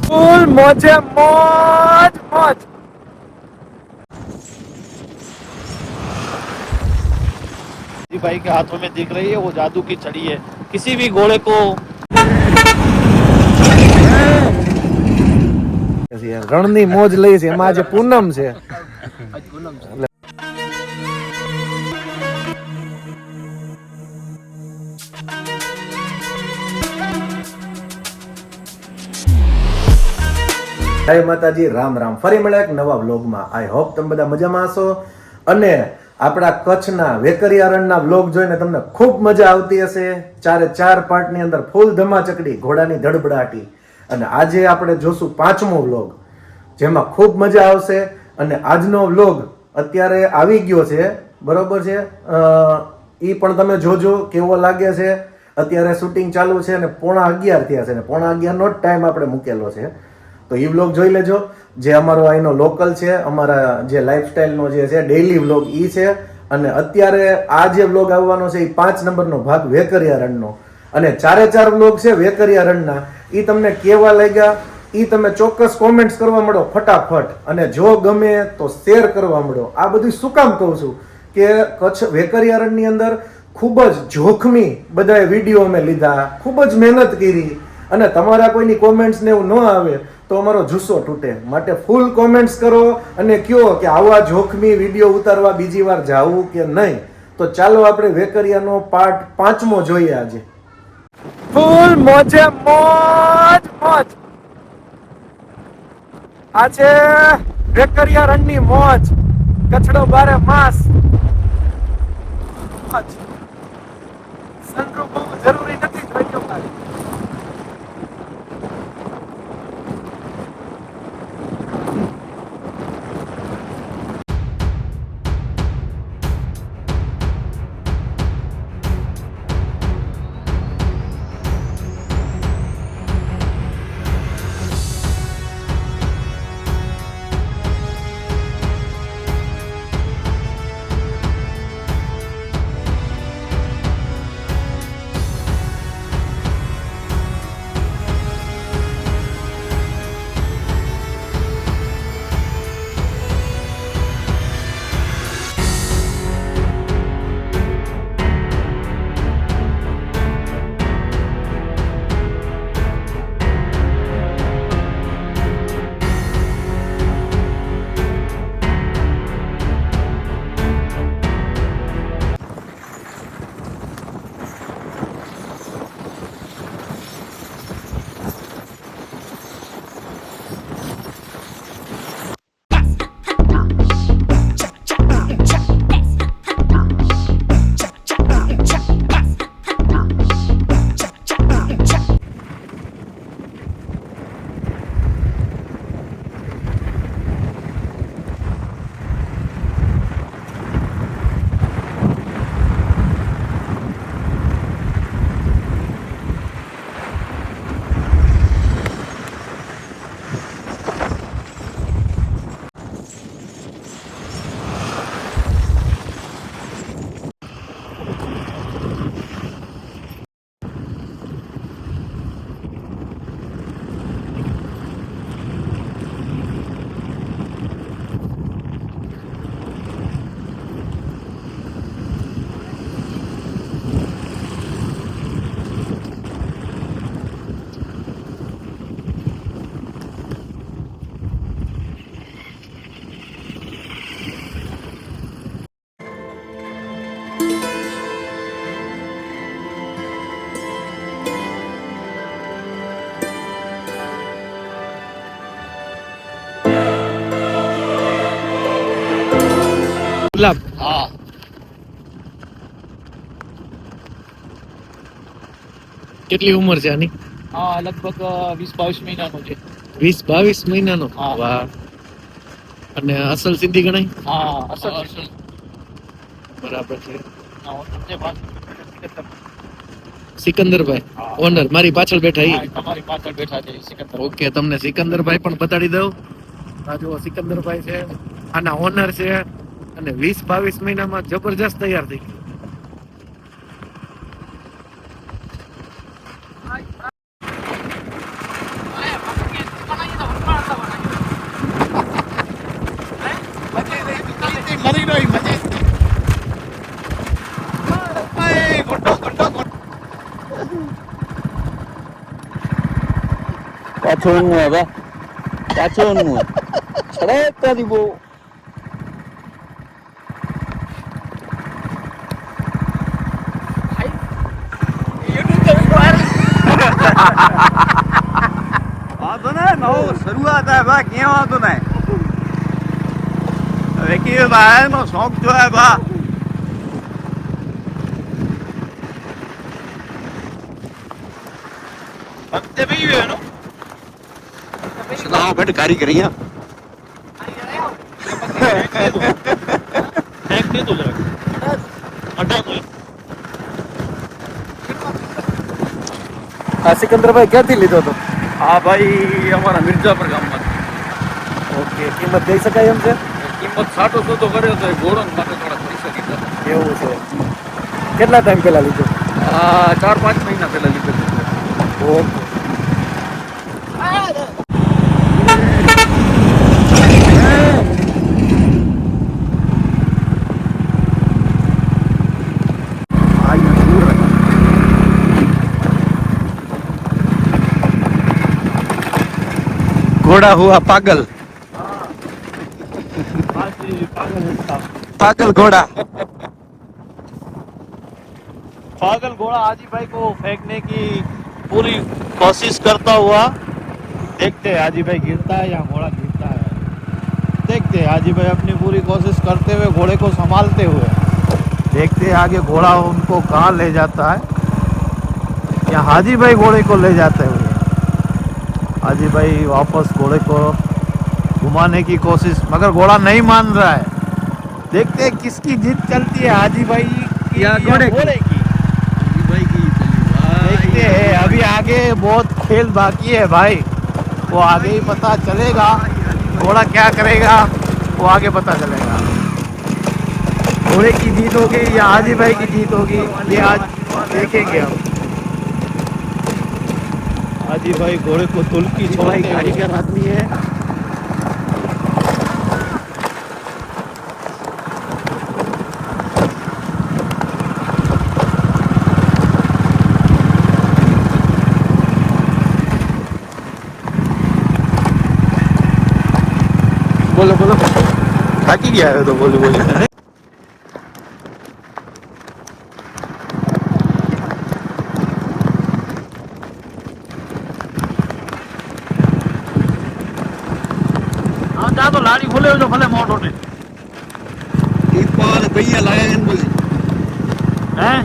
Full मौजे मौज मौज। भाई के हाथों में दिख रही है वो जादू की छड़ी है। किसी भी घोड़े को રણની મોજ લઈ છે એમાં આજે પૂનમ છે. જય માતાજી, રામ રામ. ફરી મળ્યા એક નવા વ્લોગમાં. આઈ હોપ તમે બધા મજામાં હશો અને આપણા કચ્છના વેકરિયા રણના વ્લોગ જોઈને તમને ખૂબ મજા આવતી હશે. 4 પાર્ટની અંદર ફૂલ ધમાચકડી ઘોડાની ધડબડાટી. અને આજે આપણે જોશું 5મો વ્લોગ, જેમાં ખૂબ મજા આવશે. અને આજનો વ્લોગ અત્યારે આવી ગયો છે, બરોબર છે. એ પણ તમે જોજો કેવો લાગે છે. અત્યારે શૂટિંગ ચાલુ છે અને 11:30 થયા છે અને 11:30નો જ ટાઈમ આપણે મૂકેલો છે. તો એ વ્લોગ જોઈ લેજો. જે અમારો અહીંનો લોકલ છે, અમારા જે લાઈફસ્ટાઈલનો જે છે ડેઈલી વ્લોગ એ છે. અને અત્યારે આ જે વ્લોગ આવવાનો છે એ 5 નંબરનો ભાગ વેકરિયા રણનો. અને 4 વ્લોગ છે વેકરિયા રણના. એ તમને કેવા લાગ્યા એ તમે ચોક્કસ કોમેન્ટ્સ કરવા મળો ફટાફટ. અને જો ગમે તો શેર કરવા મળો. આ બધું શું કામ કહું છું કે કચ્છ વેકરિયા રણની અંદર ખૂબ જ જોખમી બધાએ વિડીયો અમે લીધા, ખૂબ જ મહેનત કરી. અને તમારા કોઈની કોમેન્ટ્સ ને એવું ન આવે તો અમારો જુસ્સો તૂટે. માટે ફૂલ કોમેન્ટ્સ કરો અને કયો કે આવા જોખમી વિડીયો ઉતારવા બીજી વાર જાવું કે નહીં. તો ચાલો આપણે વેકરિયાનો પાર્ટ 5મો જોઈએ આજે. ફૂલ મોજે મોજ મોજ. આ છે વેકરિયા રણની મોજ. કચડો બારે માસ. સનરૂફ બહુ જરૂરી નથી જોઈજો ખાલી. ગુલાબ. હા કેટલી ઉંમર છે આની? હા લગભગ 20-22 મહિનાનો છે. 20-22 મહિનાનો? હા. વાહ. અને અસલ સિદ્ધિ ગણાય? હા અસલ બરાબર છે. સિકંદરભાઈ સિકંદરભાઈ ઓનર મારી પાછળ બેઠા ઈ? તમારી પાછળ બેઠા છે સિકંદર. ઓકે, તમને સિકંદરભાઈ પણ બતાડી દઉં. આ જો સિકંદરભાઈ છે, આના ઓનર છે. અને 20-22 મહિનામાં જબરજસ્ત તૈયાર થઈ ગયું. પાછો નું હવે પાછો નું છડે તારી બહુ વાંધો ને નવો શરૂઆત હે બા ક્યાં વાંધો નહીં વેકી ભાઈ નો શોખ જો હે બા ભક્તે ભઈ ગયો એનો સદાઓ બેટ કારીગરી હે ફેંક દે તો જરા હટા તો આ સિકંદરભાઈ ક્યાંથી લીધો હતો? હા ભાઈ અમારા મિર્જાપર ગામમાં ઓકે, કિંમત દઈ શકાય એમ છે? કિંમત 60 તો કર્યો તો એ ઘોડો ને માટે થોડા પૈસા કીધા એવું છે. કેટલા ટાઈમ પહેલા લીધો? 4-5 મહિના પહેલા લીધો ઓકે. घोड़ा हुआ पागल पागल घोड़ा पागल घोड़ा हाजी भाई को फेंकने की पूरी कोशिश करता हुआ देखते हैं हाजी भाई गिरता है या घोड़ा गिरता है। देखते हैं हाजी भाई अपनी पूरी कोशिश करते हुए घोड़े को संभालते हुए देखते हैं आगे घोड़ा उनको कहाँ ले जाता है या हाजी भाई घोड़े को ले जाते हुए हाजी भाई वापस घोड़े को घुमाने की कोशिश मगर घोड़ा नहीं मान रहा है। देखते हैं किसकी जीत चलती है हाजी भाई की या घोड़े की? की भाई की देखते हैं अभी आगे बहुत खेल बाकी है भाई वो आगे ही पता चलेगा घोड़ा क्या करेगा वो आगे पता चलेगा। घोड़े की जीत होगी या हाजी भाई की जीत होगी ये आज देखेंगे हम। हाजी भाई घोड़े को तुलकी छोड़े कारीगर आदमी है बोलो बोलो थाकी गया है तो बोलो बोलो हाँ जा तो लाड़ी खोले जो भले मोटो ने टीपाल भैया लाया इन बोले हैं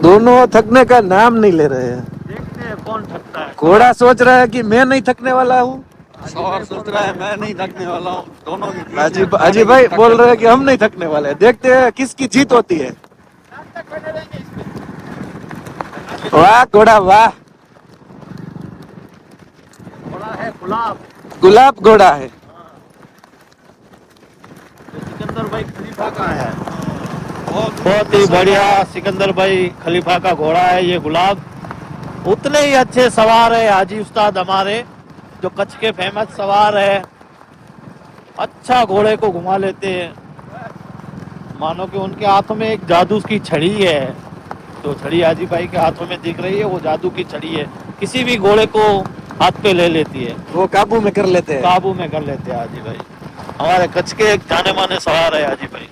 दोनों थकने का नाम नहीं ले रहे हैं। देखते हैं कौन थकता है। घोड़ा सोच रहा है कि मैं नहीं थकने वाला हूँ, सवार सोच रहा है मैं नहीं थकने वाला हूँ दोनों की हाजी भाई बोल रहे हैं कि हम नहीं थकने वाले हैं। देखते हैं किसकी जीत होती है। वाह घोड़ा वाह, घोड़ा है गुलाब गुलाब घोड़ा है। सिकंदर भाई खलीफा का है बहुत ही बढ़िया सिकंदर भाई खलीफा का घोड़ा है ये गुलाब। उतने ही अच्छे सवार है हाजी उस्ताद हमारे जो कच्छ के फेमस सवार है अच्छा घोड़े को घुमा लेते हैं। मानो कि उनके हाथों में एक जादू की छड़ी है तो छड़ी हाजी भाई के हाथों में दिख रही है वो जादू की छड़ी है किसी भी घोड़े को हाथ पे ले लेती है वो काबू में कर लेते हैं। काबू में कर लेते हैं हाजी भाई हमारे कच्छ के एक जाने माने सवार है हाजी भाई।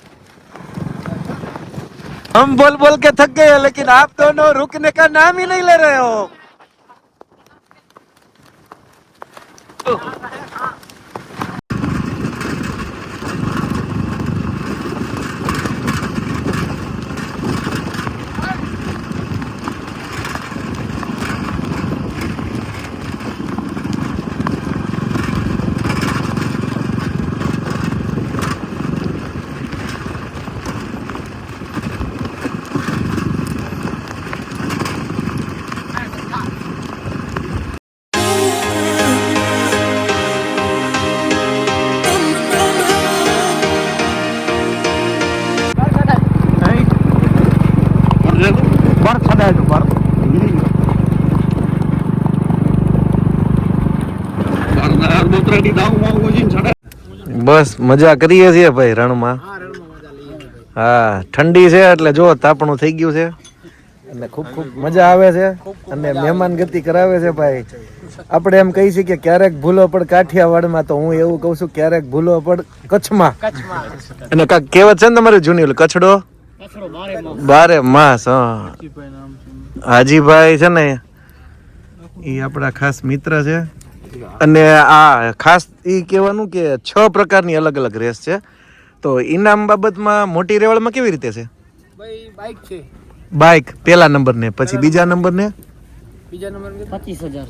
हम बोल बोल के थक गए लेकिन आप दोनों रुकने का नाम ही नहीं ले रहे हो। बर्फ है जो बर्फ બસ મજા કરીએ છીએ ભાઈ રણમાં. હા ઠંડી છે એટલે જો તાપણું થઈ ગયું છે અને ખૂબ ખૂબ મજા આવે છે અને મહેમાન ગતિ કરાવે છે ભાઈ. આપણે એમ કહી શકીએ ક્યારેક ભૂલો પડ કાઠિયાવાડમાં, તો હું એવું કહું છું ક્યારેક ભૂલો પડ કચ્છમાં. અને કાંઈક કહેવત છે ને તમારી જૂની, ઓલી કચ્છડો બારે માસ. હા, હાજીભાઈ છે ને એ આપણા ખાસ મિત્ર છે. અને આ ખાસ એ કહેવાનું કે 6 પ્રકારની અલગ અલગ રેસ છે. તો ઇનામ બાબતમાં મોટી રેવડમાં કેવી રીતે છે? બાઇક છે. બાઇક પહેલા નંબર ને, પછી બીજા નંબર ને બીજા નંબર 25,000.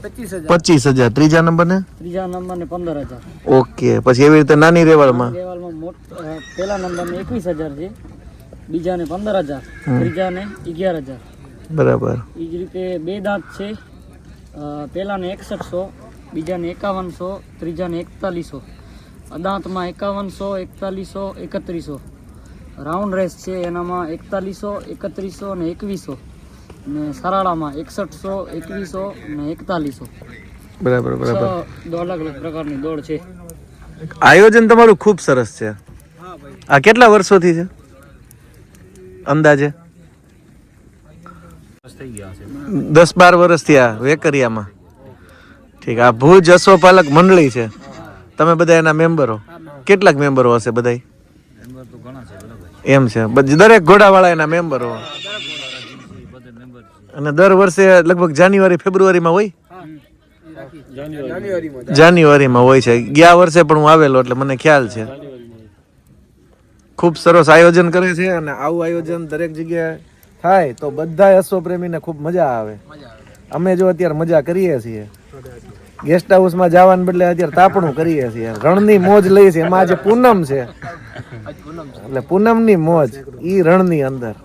25,000, ત્રીજા નંબર ને ત્રીજા નંબર ને 15,000. ઓકે. પછી એવી રીતે નાની રેવડમાં દેવાલમાં પહેલા નંબર ને 21,000 છે, બીજા ને 15,000, ત્રીજા ને 11,000. બરાબર. એ જ રીતે 2 દાંત છે, પહેલા ને 6100, બીજા ને 5100, ત્રીજા ને 4100. અદાંતમાં 5100, 4100, 3100. રાઉન્ડ રેસ છે એનામાં 4100, 3100 અને 2100. ને સરાળામાં 6100, 2100 અને 4100. બરાબર બરાબર. અલગ અલગ પ્રકારની દોડ છે. આયોજન તમારું ખૂબ સરસ છે. આ કેટલા વર્ષોથી છે અંદાજે? 10-12 વર્ષથી આ વેકરિયામાં. ઠીક. આ ભુજ અશ્વપાલક મંડળી છે, તમે બધા એના મેમ્બરો? કેટલાક મેમ્બરો હશે બધા? એમ છે, દરેક ઘોડાવાળા એના મેમ્બરો. અને દર વર્ષે લગભગ જાન્યુઆરી ફેબ્રુઆરીમાં હોય? જાન્યુઆરીમાં હોય છે. ગયા વર્ષે પણ હું આવેલો એટલે મને ખ્યાલ છે. ખૂબ સરસ આયોજન કરે છે અને આવું આયોજન દરેક જગ્યાએ થાય તો બધા અશ્વપ્રેમીને ખૂબ મજા આવે. અમે જો અત્યારે મજા કરીએ છીએ, ગેસ્ટ હાઉસમાં જવાને બદલે અત્યારે તાપણું કરીએ છીએ, રણની મોજ લઈએ છીએ. એમાં આજે પૂનમ છે એટલે પૂનમની મોજ ઈ રણની અંદર.